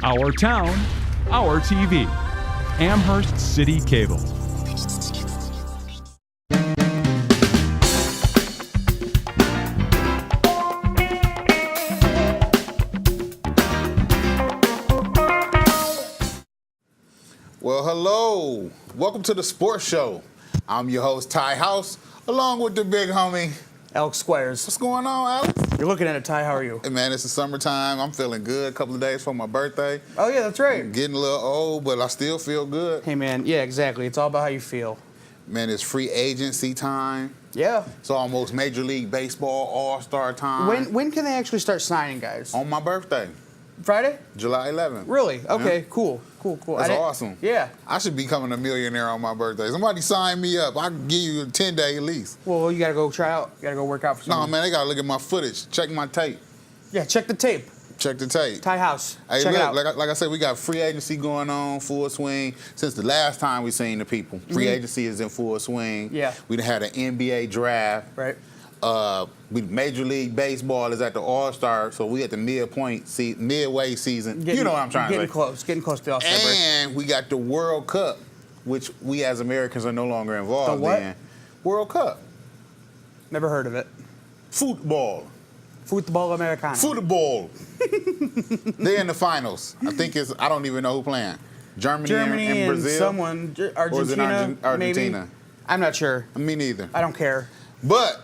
Our town, our TV. Amherst City Cable. Well, hello. Welcome to the Sports Show. I'm your host, Ty House, along with the big homie, Alex Squires. What's going on, Alex? You're looking at it, Ty. How are you? Hey, man, it's the summertime. I'm feeling good. A couple of days for my birthday. Oh, yeah, that's right. I'm getting a little old, but I still feel good. Hey, man. Yeah, exactly. It's all about how you feel. Man, it's free agency time. Yeah. It's almost Major League Baseball All-Star time. When can they actually start signing guys? On my birthday, Friday? July 11th. Really? Okay, Yeah. cool. That's awesome. Yeah. I should be becoming a millionaire on my birthday. Somebody sign me up. I can give you a 10-day at least. Well, you got to go try out. You got to go work out for No, something. man, they got to look at my footage. Check my tape. Yeah, check the tape. Check the tape. Ty House. Hey, check look, it out. like I said, we got free agency going on, full swing. Since the last time we seen the people, free agency is in full swing. Yeah. We done had an NBA draft. Right. Major League Baseball is at the All-Star, so we at the midway season. You know what I'm trying to say. Getting close to the All-Star break. And we got the World Cup, which we as Americans are no longer involved The what? in. World Cup. Never heard of it. Football. Football Americano. Football. They're in the finals. I don't even know who playing. Germany and Brazil? Someone. Argentina, Or is it Argentina? maybe? I'm not sure. Me neither. I don't care. But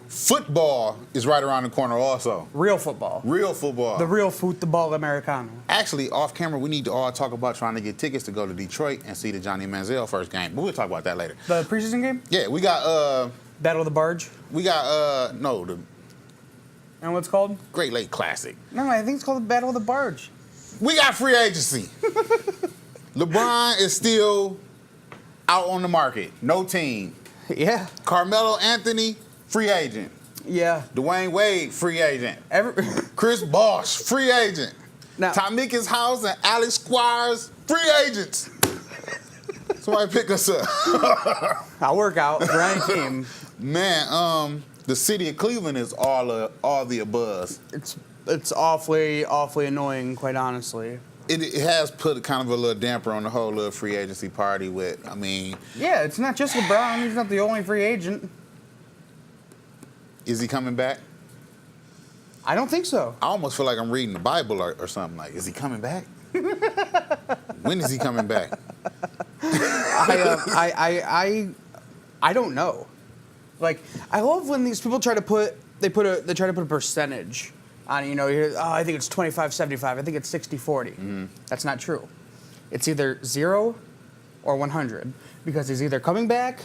football is right around the corner also. Real football. Real football. The real football Americano. Actually, off camera, we need to all talk about trying to get tickets to go to Detroit and see the Johnny Manziel first game. But we'll talk about that later. The preseason game? Yeah, we got Battle of the Barge? the And what's it called? Great Lake Classic. No, I think it's called the Battle of the Barge. We got free agency. LeBron is still out on the market. No team. Yeah. Carmelo Anthony, free agent. Yeah. Dwayne Wade, free agent. Chris Bosh, free agent. Now, Tamika's House and Alex Squires, free agents. Somebody pick us up. I'll work out for any team. Man, the city of Cleveland is all the abuzz. It's awfully annoying, quite honestly. It has put kind of a little damper on the whole little free agency party with, Yeah, it's not just LeBron. He's not the only free agent. Is he coming back? I don't think so. I almost feel like I'm reading the Bible or something. Like, is he coming back? When is he coming back? I don't know. Like, I love when these people try to put a percentage on, I think it's 25-75. I think it's 60-40. Mm-hmm. That's not true. It's either 0 or 100 because he's either coming back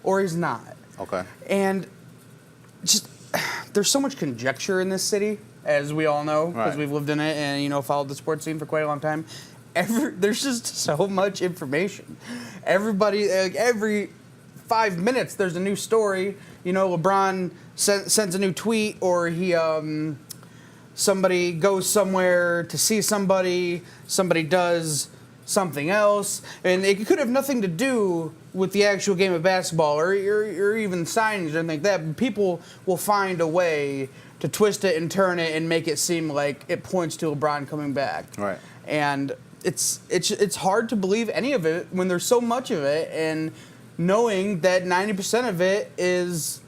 or he's not. Okay. And just there's so much conjecture in this city, as we all know, because we've lived in it and followed the sports scene for quite a long time. There's just so much information. Everybody, every 5 minutes, there's a new story. LeBron sends a new tweet, or he somebody goes somewhere to see somebody does something else, and it could have nothing to do with the actual game of basketball or even signings or anything like that. But people will find a way to twist it and turn it and make it seem like it points to LeBron coming back. Right. And it's hard to believe any of it when there's so much of it, and knowing that 90% of it is.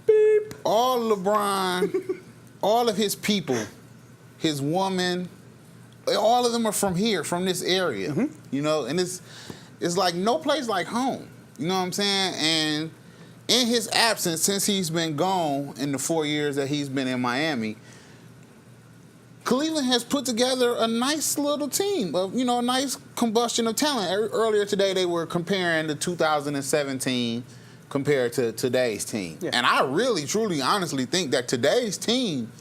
Beep. All LeBron, all of his people, his woman, all of them are from here, from this area. Mm-hmm. And it's like no place like home. You know what I'm saying? And in his absence, since he's been gone in the 4 years that he's been in Miami, Cleveland has put together a nice little team of, a nice combustion of talent. Earlier today, they were comparing the 2017 compared to today's team. Yeah. And I really, truly, honestly think that today's team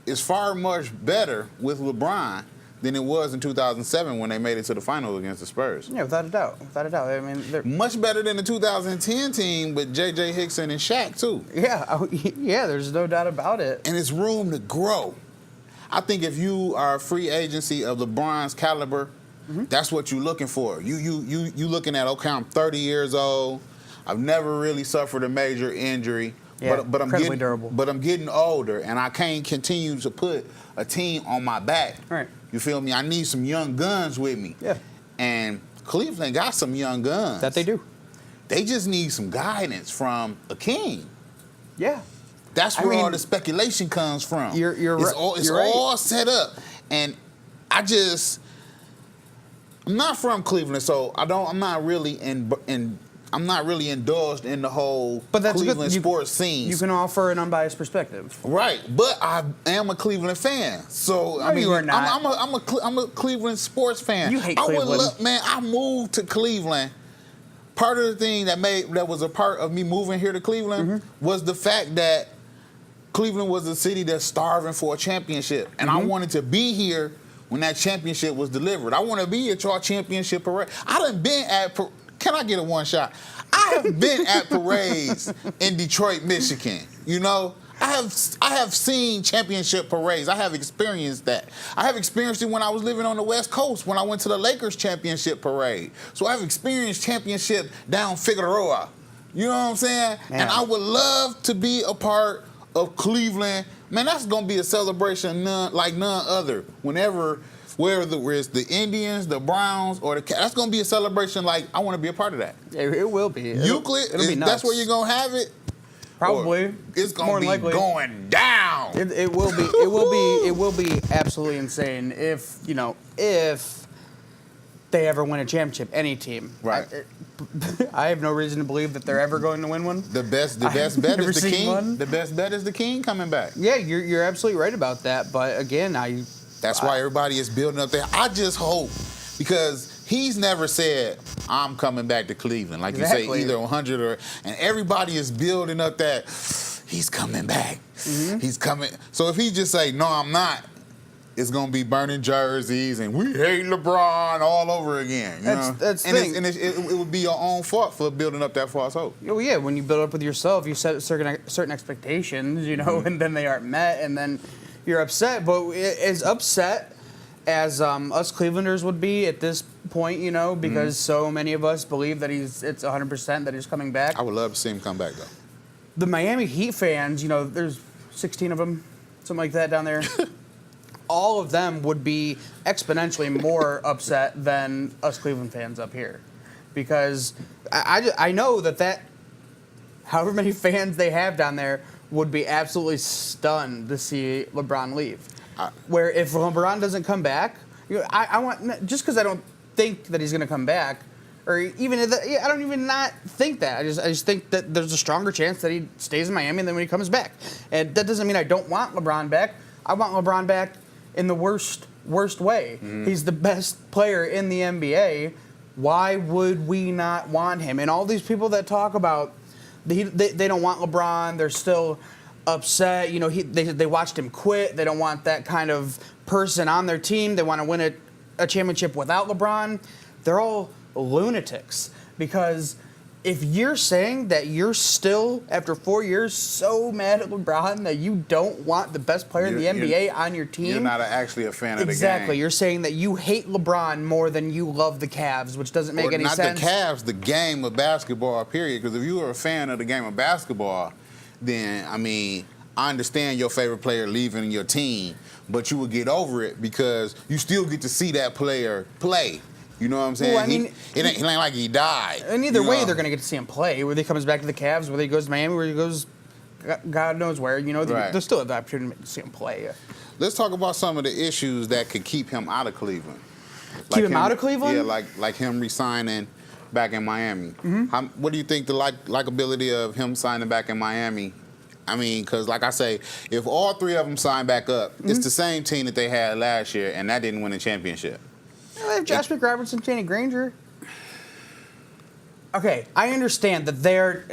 is far much better with LeBron than it was in 2007 when they made it to the final against the Spurs. Yeah, without a doubt. Without a doubt. I mean, they're much better than the 2010 team with J.J. Hickson and Shaq, too. Yeah, yeah, there's no doubt about it. And it's room to grow. I think if you are a free agency of LeBron's caliber, that's what you're looking for. You looking at, okay, I'm 30 years old. I've never really suffered a major injury. Yeah, but incredibly durable. But I'm getting older, and I can't continue to put a team on my back. Right. You feel me? I need some young guns with me. Yeah. And Cleveland got some young guns. That they do. They just need some guidance from a king. Yeah. That's where all the speculation comes from. You're it's right. all, it's You're all right. set up, and I'm not from Cleveland, so I'm not really indulged in the whole Cleveland sports scene. You can offer an unbiased perspective. Right, but I am a Cleveland fan. So No, I mean, you are not. I'm a Cleveland sports fan. You hate I would Cleveland. man. I moved to Cleveland. Part of the thing that was a part of me moving here to Cleveland was the fact that Cleveland was a city that's starving for a championship, and I wanted to be here when that championship was delivered. I want to be at your championship parade. I done been at. Can I get a one shot? I have been at parades in Detroit, Michigan. You know, I have seen championship parades. I have experienced that. I have experienced it when I was living on the West Coast when I went to the Lakers championship parade. So I've experienced championship down Figueroa. You know what I'm saying? Man. And I would love to be a part of Cleveland. Man, that's gonna be a celebration like none other. Whether it's the Indians, the Browns, or the Cats, that's gonna be a celebration like I want to be a part of that. It will be. Euclid, it'll be nuts. that's where you're gonna have it. Probably. Or it's gonna More be likely. going down. It will be. It will be absolutely insane if they ever win a championship. Any team. Right. I have no reason to believe that they're ever going to win one. The best bet is the king. One. The best bet is the king coming back. Yeah, you're absolutely right about that. But again, That's why everybody is building up there. I just hope, because he's never said, I'm coming back to Cleveland. Like Exactly. you say, either 100 or, and everybody is building up that, he's coming back. He's coming. So if he just say, no, I'm not, it's going to be burning jerseys and we hate LeBron all over again. You know? That's the and thing. It would be your own fault for building up that false hope. Oh yeah, when you build up with yourself, you set certain expectations, and then they aren't met, and then you're upset. But as upset as us Clevelanders would be at this point, because so many of us believe that it's 100% that he's coming back. I would love to see him come back, though. The Miami Heat fans, there's 16 of them, something like that down there. All of them would be exponentially more upset than us Cleveland fans up here, because I know that however many fans they have down there would be absolutely stunned to see LeBron leave. Where if LeBron doesn't come back, I want, just because I don't think that he's going to come back, or even I don't even not think that. I just think that there's a stronger chance that he stays in Miami than when he comes back. And that doesn't mean I don't want LeBron back. I want LeBron back in the worst way. He's the best player in the NBA. Why would we not want him? And all these people that talk about they don't want LeBron, they're still upset. They watched him quit. They don't want that kind of person on their team. They want to win a championship without LeBron. They're all lunatics, because if you're saying that you're still, after 4 years, so mad at LeBron that you don't want the best player in the NBA on your team. You're not actually a fan of the game. Exactly. You're saying that you hate LeBron more than you love the Cavs, which doesn't make any sense. Not the Cavs, the game of basketball, period. Because if you were a fan of the game of basketball, then, I understand your favorite player leaving your team, but you would get over it because you still get to see that player play. You know what I'm saying? Well, it ain't like he died. And either way, they're going to get to see him play. Whether he comes back to the Cavs, whether he goes to Miami, whether he goes God knows where. They'll still have the opportunity to see him play. Let's talk about some of the issues that could keep him out of Cleveland. Keep him out of Cleveland? Yeah, like him resigning back in Miami. What do you think the likability of him signing back in Miami? Because like I say, if all three of them sign back up, it's the same team that they had last year, and that didn't win a championship. They have Josh McRobertson, Danny Granger. Okay, I understand that they're.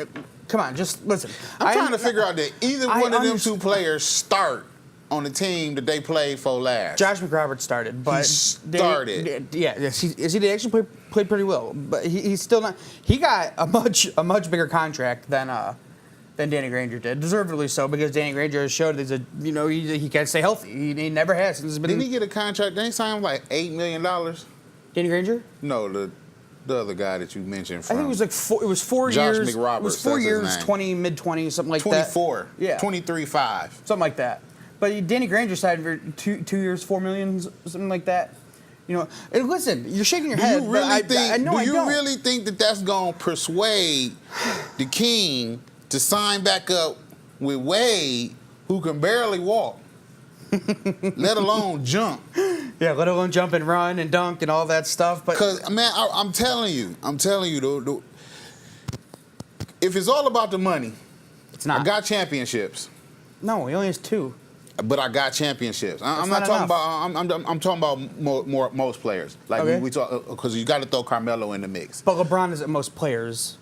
Come on, just listen. I'm trying to figure out that either one of them two players start on the team that they played for last. Josh McRoberts started, but he started. He actually played pretty well, but he's still not. He got a much bigger contract than Danny Granger did, deservedly so, because Danny Granger has showed that he can't stay healthy. He never has. Didn't he get a contract? Didn't he sign him like $8 million? Danny Granger? No, the other guy that you mentioned from? I think it was like four. It was 4 Josh years. McRoberts, It was 4 that's his years, name. mid-20s, something like 24. that. Yeah. 23.5. Something like that. But Danny Granger signed for 2 years, $4 million, something like that. You know, and listen, you're shaking your head. Do you really don't. really think that that's going to persuade the King to sign back up with Wade, who can barely walk, let alone jump? Yeah, let alone jump and run and dunk and all that stuff. But Because, man, I'm telling you, if it's all about the money, it's not. I got championships. No, he only has 2. But I got championships. I'm not not talking enough. about. I'm talking about most players. Like Okay. we talk, because you got to throw Carmelo in the mix. But LeBron is at most players.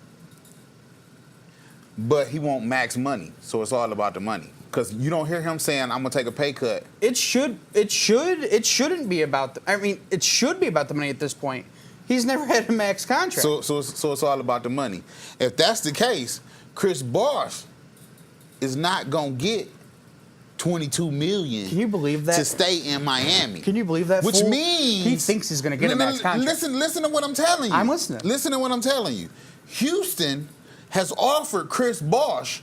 But he won't max money, so it's all about the money. Because you don't hear him saying, "I'm gonna take a pay cut." It shouldn't be about. It should be about the money at this point. He's never had a max contract. So it's all about the money. If that's the case, Chris Bosh is not gonna get $22 million. Can you believe that? To stay in Miami? Can you believe that? Which fool? means he thinks he's going to get a max contract. Listen to what I'm telling you. I'm listening. Listen to what I'm telling you. Houston has offered Chris Bosh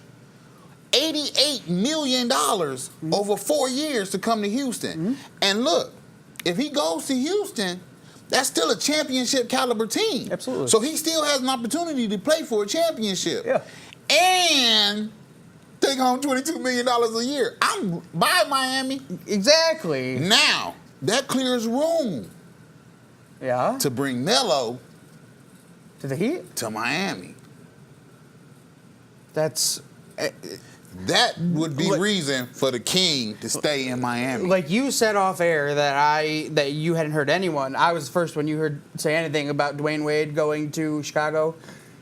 $88 million over 4 years to come to Houston. And look, if he goes to Houston, that's still a championship caliber team. Absolutely. So he still has an opportunity to play for a championship. Yeah. And take home $22 million a year. I'm by Miami. Exactly. Now, that clears room Yeah. to bring Melo To the Heat? to Miami. That's That would be Like- reason for the King to stay in Miami. like you said off air that you hadn't heard anyone. I was the first one you heard say anything about Dwayne Wade going to Chicago.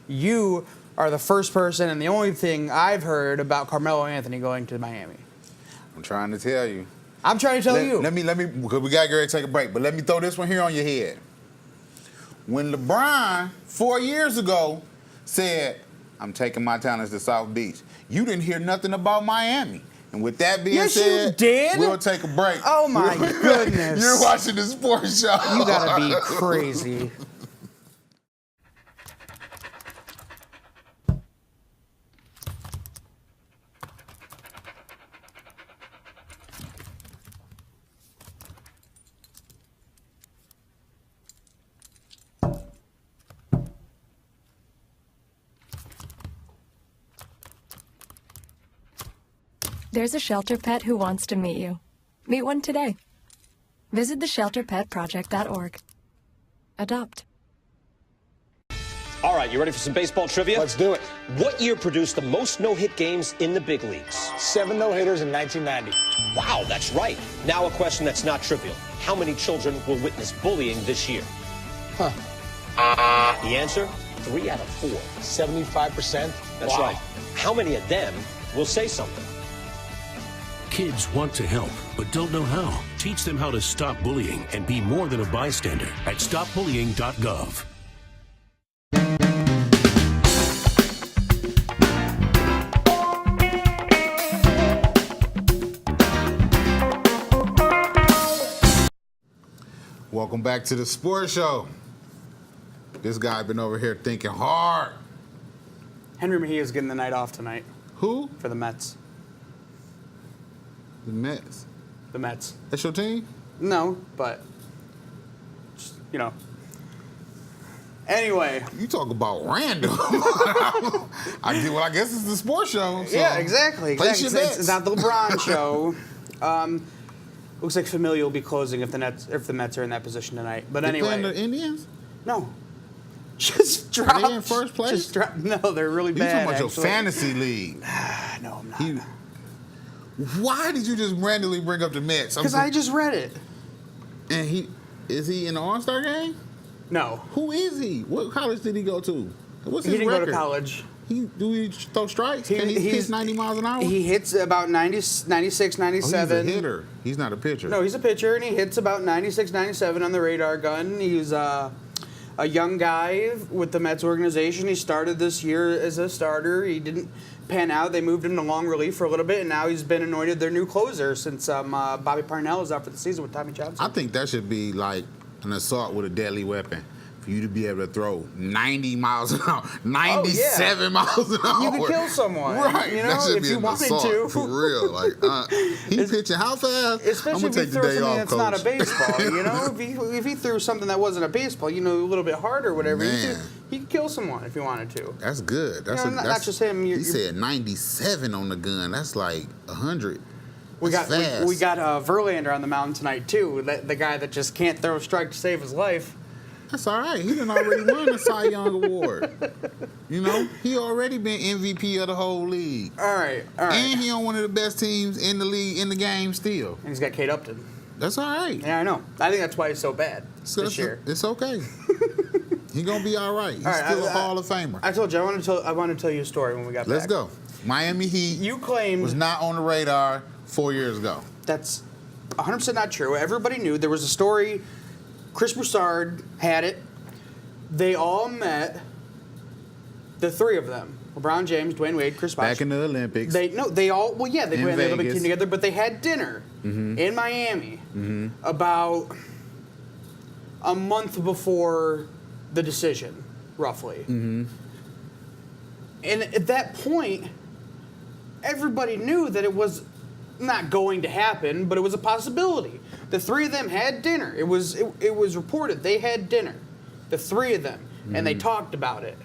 You are the first person and the only thing I've heard about Carmelo Anthony going to Miami. I'm trying to tell you. I'm trying to tell you. Let me, because we got to get ready to take a break, but let me throw this one here on your head. When LeBron, 4 years ago, said, "I'm taking my talents to South Beach," you didn't hear nothing about Miami. And with that being Yes, said, you did. we'll take a break. Oh my goodness. You're watching the sports show. You gotta be crazy. There's a shelter pet who wants to meet you. Meet one today. Visit theshelterpetproject.org. Adopt. All right, you ready for some baseball trivia? Let's do it. What year produced the most no-hit games in the big leagues? 7 no-hitters in 1990. Wow, that's right. Now a question that's not trivial. How many children will witness bullying this year? Huh. The answer? 3 out of 4. 75%? That's Wow. right. How many of them will say something? Kids want to help, but don't know how. Teach them how to stop bullying and be more than a bystander at stopbullying.gov. Welcome back to the sports show. This guy been over here thinking hard. Henry Mejia's getting the night off tonight Who? for the Mets. The Mets. The Mets. That's your team? No, but just, you know. Anyway. You talk about random. I guess it's the sports show. So Yeah, exactly. place exactly. your It's bets. not the LeBron show. Looks like Familia will be closing if the Mets are in that position tonight. But They anyway, playing the Indians? no. Just drop. Are they in first place? Just drop. No, they're really You bad. talking about your actually. fantasy league? No, I'm not. Why did you just randomly bring up the Mets? Because I just read it. And is he in the All-Star game? No. Who is he? What college did he go to? What's He his didn't record? go to college. Do he throw strikes? Can he pitch 90 miles an hour? He hits about 90, 96, Oh, 97. he's a hitter. He's not a pitcher. No, he's a pitcher, and he hits about 96, 97 on the radar gun. He's a young guy with the Mets organization. He started this year as a starter. He didn't pan out. They moved him to long relief for a little bit, and now he's been anointed their new closer since Bobby Parnell is out for the season with Tommy Johnson. I think that should be like an assault with a deadly weapon. for you to be able to throw 90 miles an hour, 97 miles an hour. You could kill someone, right? you know, that should if be you an wanted assault, to. for real. Like he pitching how fast? Especially I'm gonna if take he the threw day something off, that's coach. not a baseball, you know? if he threw something that wasn't a baseball, you know, a little bit harder or whatever, he could kill someone if he wanted to. That's good. That's You know, not just him. He said 97 on the gun. That's like 100. We got fast. we got Verlander on the mound tonight too. The guy that just can't throw a strike to save his life. That's all right. He done already won the Cy Young Award. You know, he already been MVP of the whole league. All right. And he on one of the best teams in the league, in the game still. And he's got Kate Upton. That's all right. Yeah, I know. I think that's why he's so bad this year. It's okay. He gonna be all right. He's All right, still a Hall of Famer. I told you I want to tell you a story when we got back. Let's go. Miami Heat You claimed was not on the radar 4 years ago. that's 100% not true. Everybody knew there was a story. Chris Broussard had it. They all met. The three of them: LeBron James, Dwayne Wade, Chris Bosh. Back in the Olympics. They all well, yeah, they In played in the Olympic Vegas. team together, but they had dinner in Miami about a month before the decision, roughly. And at that point, everybody knew that it was not going to happen, but it was a possibility. The three of them had dinner. It was reported they had dinner, the three of them, and they talked about it.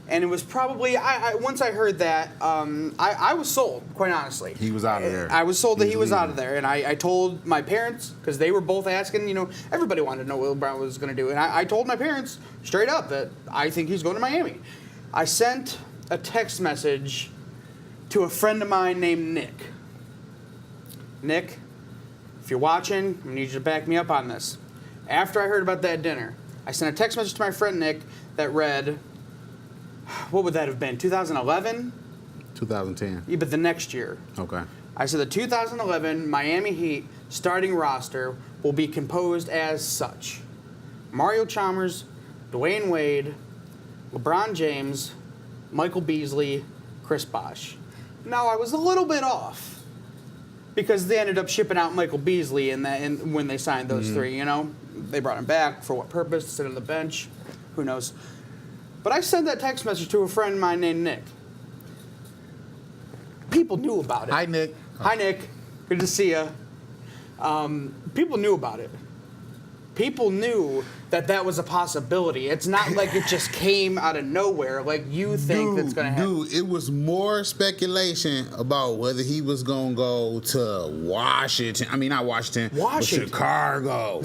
And it was probably once I heard that, I was sold, quite honestly. He was out of there. I was sold that he was leaving. out of there, and I told my parents because they were both asking. You know, everybody wanted to know what LeBron was going to do, and I told my parents straight up that I think he's going to Miami. I sent a text message to a friend of mine named Nick. Nick, if you're watching, I need you to back me up on this. After I heard about that dinner, I sent a text message to my friend Nick that read, what would that have been, 2011? 2010. Yeah, but the next year. Okay. I said the 2011 Miami Heat starting roster will be composed as such: Mario Chalmers, Dwayne Wade, LeBron James, Michael Beasley, Chris Bosh. Now, I was a little bit off because they ended up shipping out Michael Beasley when they signed those three, you know? They brought him back. For what purpose? To sit on the bench? Who knows? But I sent that text message to a friend of mine named Nick. People knew about it. Hi, Nick. Hi, Nick. Good to see you. People knew about it. People knew that was a possibility. It's not like it just came out of nowhere like you think that's going to happen. Dude, it was more speculation about whether he was going to go to Washington. I mean, not Washington. Washington. But Chicago.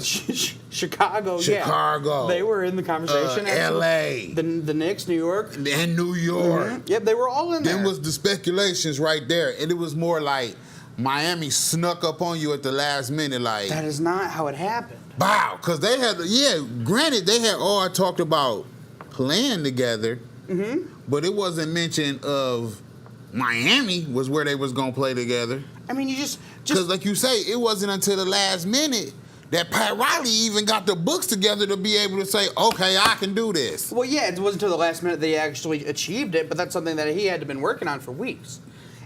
Chicago, yeah. Chicago. They were in the conversation. L.A. The Knicks, New York. And New York. Yep, they were all in there. Then was the speculations right there. And it was more like Miami snuck up on you at the last minute like... That is not how it happened. Wow, because they had, granted, they had all talked about playing together, but it wasn't mentioned of Miami was where they was going to play together. I mean, you just... Because like you say, it wasn't until the last minute that Pat Riley even got the books together to be able to say, okay, I can do this. Well, yeah, it wasn't until the last minute they actually achieved it, but that's something that he had been working on for weeks.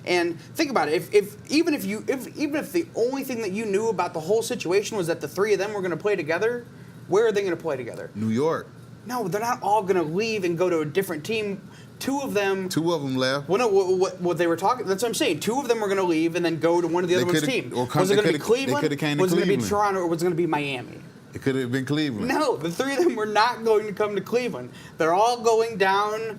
And think about it. Even if the only thing that you knew about the whole situation was that the three of them were going to play together, where are they going to play together? New York. No, they're not all going to leave and go to a different team. Two of them left. Well, no, what they were talking. That's what I'm saying. Two of them were going to leave and then go to one of the other one's team. Was it going to be Cleveland? They could have came to Was it going to be Cleveland. Toronto, or was it going to be Miami? It could have been Cleveland. No, the three of them were not going to come to Cleveland. They're all going down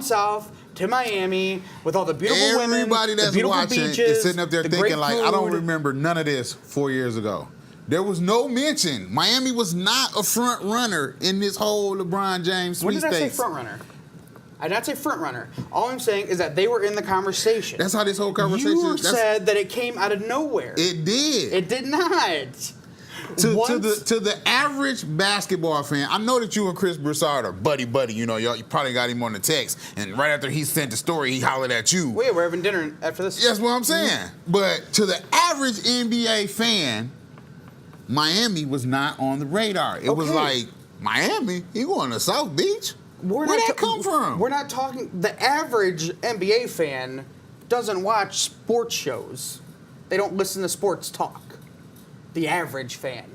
south to Miami with all the beautiful women, Everybody the that's beautiful watching beaches, is sitting up there the thinking great like, I don't food. remember none of this 4 years ago. There was no mention. Miami was not a front runner in this whole LeBron James When did I say sweepstakes. front runner? I did not say front runner. All I'm saying is that they were in the conversation. That's how this whole conversation. You said that it came out of nowhere. It did. It did not. To the average basketball fan, I know that you and Chris Broussard are buddy. You know, you probably got him on the text, and right after he sent the story, he hollered at you. Wait, we're having dinner after this. That's what I'm saying. But to the average NBA fan, Miami was not on the radar. It was like, Miami? You going to South Beach? Where'd that come from? We're not talking. The average NBA fan doesn't watch sports shows. They don't listen to sports talk. The average fan,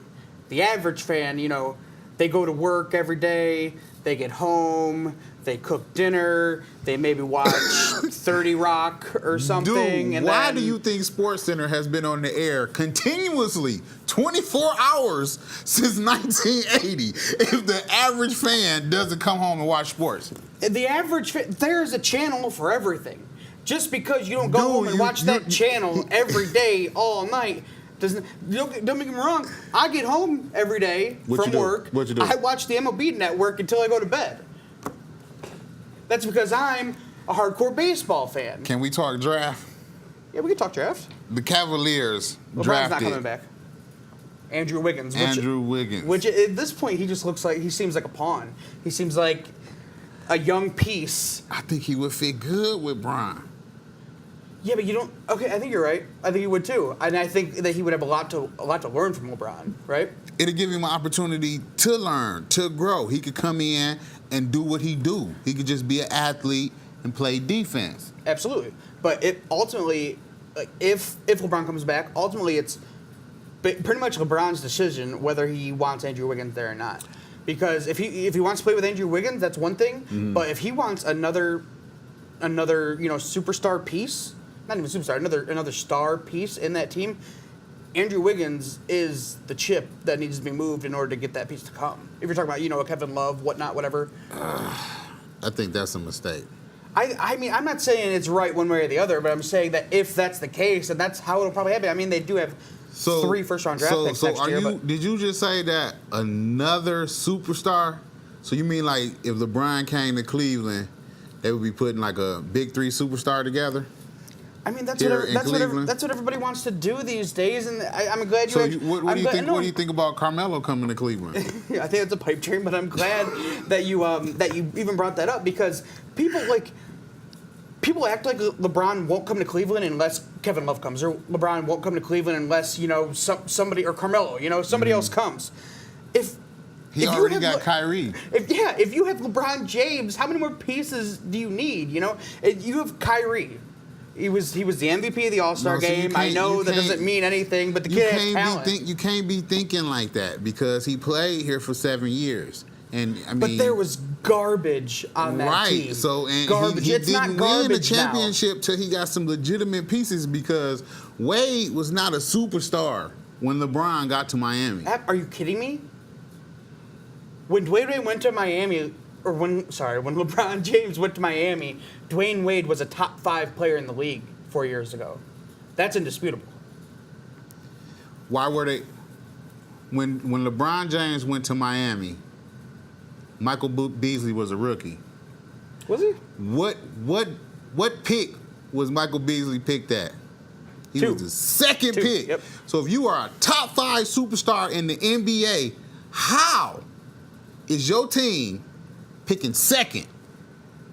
you know, They go to work every day. They get home. They cook dinner. They maybe watch 30 Rock or something. Dude, and why then, do you think SportsCenter has been on the air continuously 24 hours since 1980 if the average fan doesn't come home and watch sports? The average there's a channel for everything. Just because you don't go home and watch that channel every day, all night, don't make me wrong. I get home every day from work. What you do? I watch the MLB network until I go to bed. That's because I'm a hardcore baseball fan. Can we talk draft? Yeah, we can talk draft. The Cavaliers LeBron's drafted not coming back. Andrew Wiggins. Wiggins. Which at this point, he seems like a pawn. He seems like a young piece. I think he would fit good with Bron. Yeah, but you don't. Okay, I think you're right. I think he would too, and I think that he would have a lot to learn from LeBron, right? It'll give him an opportunity to learn, to grow. He could come in and do what he do. He could just be an athlete and play defense. Absolutely, but it ultimately, like if LeBron comes back, ultimately it's pretty much LeBron's decision whether he wants Andrew Wiggins there or not. Because if he wants to play with Andrew Wiggins, that's one thing. But if he wants another superstar piece. Not even superstar, another star piece in that team. Andrew Wiggins is the chip that needs to be moved in order to get that piece to come. If you're talking about, a Kevin Love, whatnot, whatever. I think that's a mistake. I mean, I'm not saying it's right one way or the other, but I'm saying that if that's the case, and that's how it'll probably happen. I mean, they do have 3 first-round draft picks next year. Did you just say that another superstar? So you mean like if LeBron came to Cleveland, they would be putting like a big 3 superstar together? I mean, that's what everybody wants to do these days, and I'm glad you. So what do you think? What do you think about Carmelo coming to Cleveland? I think it's a pipe dream, but I'm glad that you even brought that up because people act like LeBron won't come to Cleveland unless Kevin Love comes, or LeBron won't come to Cleveland unless somebody or Carmelo, somebody else comes. He already got Kyrie. If you have LeBron James, how many more pieces do you need? You have Kyrie. He was the MVP of the All-Star game. I know that doesn't mean anything, but the kid has talent. You can't be thinking like that because he played here for 7 years. And I mean, but there was garbage on that team. Right. So garbage. He it's didn't not win the garbage championship till he got some legitimate pieces because Wade was not a superstar when LeBron got to Miami. Are you kidding me? When Dwayne Wade went to Miami, when LeBron James went to Miami, Dwayne Wade was a top 5 player in the league 4 years ago. That's indisputable. Why were they? When LeBron James went to Miami, Michael Beasley was a rookie. Was he? What pick was Michael Beasley picked at? He 2. was the second 2. pick. Yep. So if you are a top 5 superstar in the NBA, how is your team picking second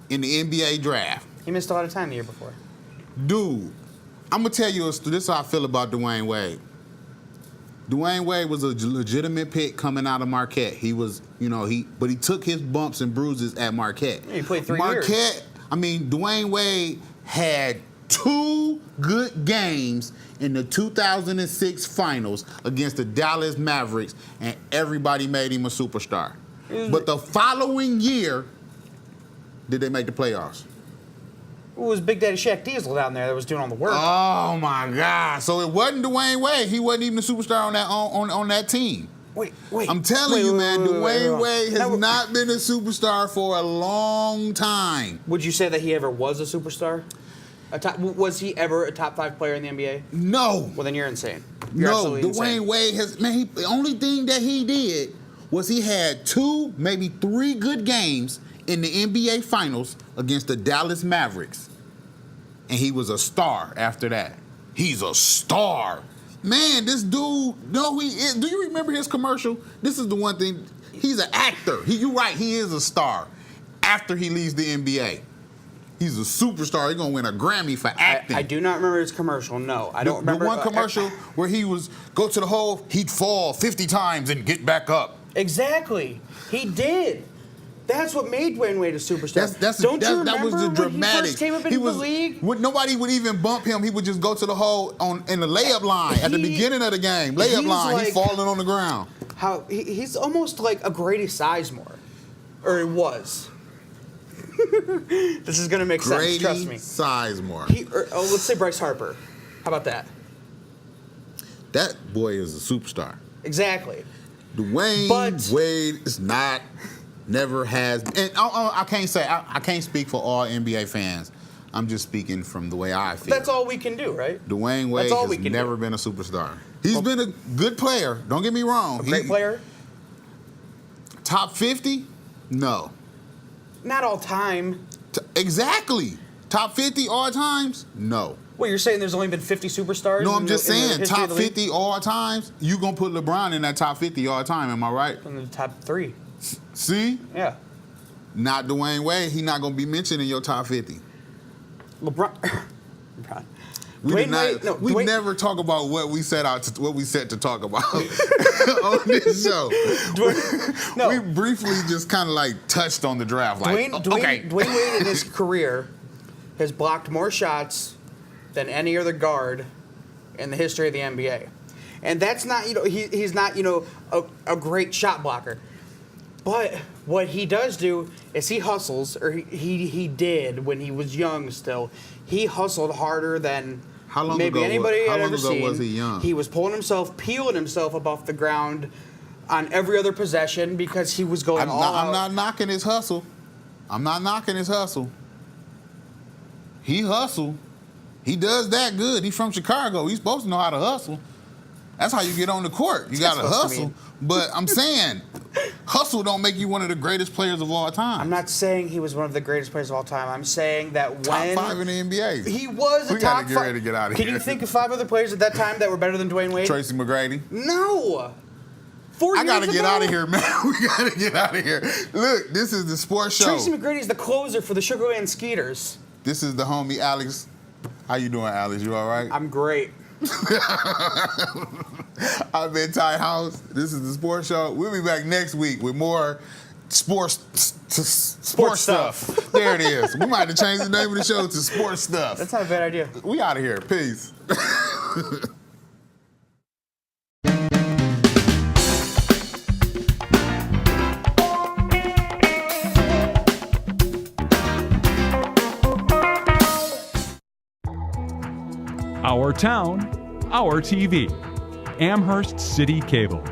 in the NBA draft? He missed a lot of time the year before. Dude, I'm going to tell you, this is how I feel about Dwayne Wade. Dwayne Wade was a legitimate pick coming out of Marquette. He was, but he took his bumps and bruises at Marquette. Yeah, he played 3 years. Dwayne Wade had 2 good games in the 2006 finals against the Dallas Mavericks, and everybody made him a superstar. But the following year, did they make the playoffs? It was Big Daddy Shaq Diesel down there that was doing all the work. Oh my God! So it wasn't Dwayne Wade. He wasn't even a superstar on that team. Wait. I'm telling you, man, Dwayne Wade has not been a superstar for a long time. Would you say that he ever was a superstar? Was he ever a top 5 player in the NBA? No. Well, then you're insane. Dwayne Wade has. Man, the only thing that he did was he had 2, maybe 3 good games in the NBA Finals against the Dallas Mavericks. And he was a star after that. He's a star. Man, this dude, he is. Do you remember his commercial? This is the one thing. He's an actor. You're right, he is a star. After he leaves the NBA. He's a superstar. He's going to win a Grammy for acting. I do not remember his commercial, no. I don't remember. The one commercial where he was go to the hole, he'd fall 50 times and get back up. Exactly. He did. That's what made Dwayne Wade a superstar. That was the dramatic. When he first came up into the league? Nobody would even bump him. He would just go to the hole in the layup line at the beginning of the game. Layup line. He's falling on the ground. how he's almost like a Grady Sizemore, or he was. This is gonna make sense. Trust me. Grady Sizemore. Let's say Bryce Harper. How about that? That boy is a superstar. Exactly. Dwayne Wade is not, never has, and I can't say I can't speak for all NBA fans. I'm just speaking from the way I feel. That's all we can do, right? Dwayne Wade has never been a superstar. He's been a good player. Don't get me wrong. A great player. Top 50? No. Not all time. Exactly. Top 50 all times? No. Wait, you're saying there's only been 50 superstars? No, I'm just saying top 50 all times. You gonna put LeBron in that top 50 all time? Am I right? In the top 3. See? Yeah. Not Dwayne Wade. He not gonna be mentioned in your top 50. LeBron. We never talk about what we set to talk about on this show. We briefly just kind of like touched on the draft. Dwayne Wade in his career has blocked more shots than any other guard in the history of the NBA, and that's not he's not a great shot blocker. But what he does do is he hustles, or he did when he was young still. He hustled harder than maybe anybody had ever seen. Was he young? He was peeling himself up off the ground on every other possession because he was going all out. I'm not knocking his hustle. He hustled. He does that good. He's from Chicago. He's supposed to know how to hustle. That's how you get on the court. You got to hustle. But I'm saying, hustle don't make you one of the greatest players of all time. I'm not saying he was one of the greatest players of all time. I'm saying that when top 5 in the NBA. He was a top 5. We got to get ready to get out of here. Can you think of 5 other players at that time that were better than Dwayne Wade? Tracy McGrady. No. 4 years I got to ago? get out of here, man. We got to get out of here. Look, this is the sports show. Tracy McGrady's the closer for the Sugarland Skeeters. This is the homie Alex. How you doing, Alex? You all right? I'm great. I've been Ty House. This is the sports show. We'll be back next week with more sports stuff. There it is. We might have changed the name of the show to Sports Stuff. That's not a bad idea. We out of here. Peace. Our town, our TV. Amherst City Cable.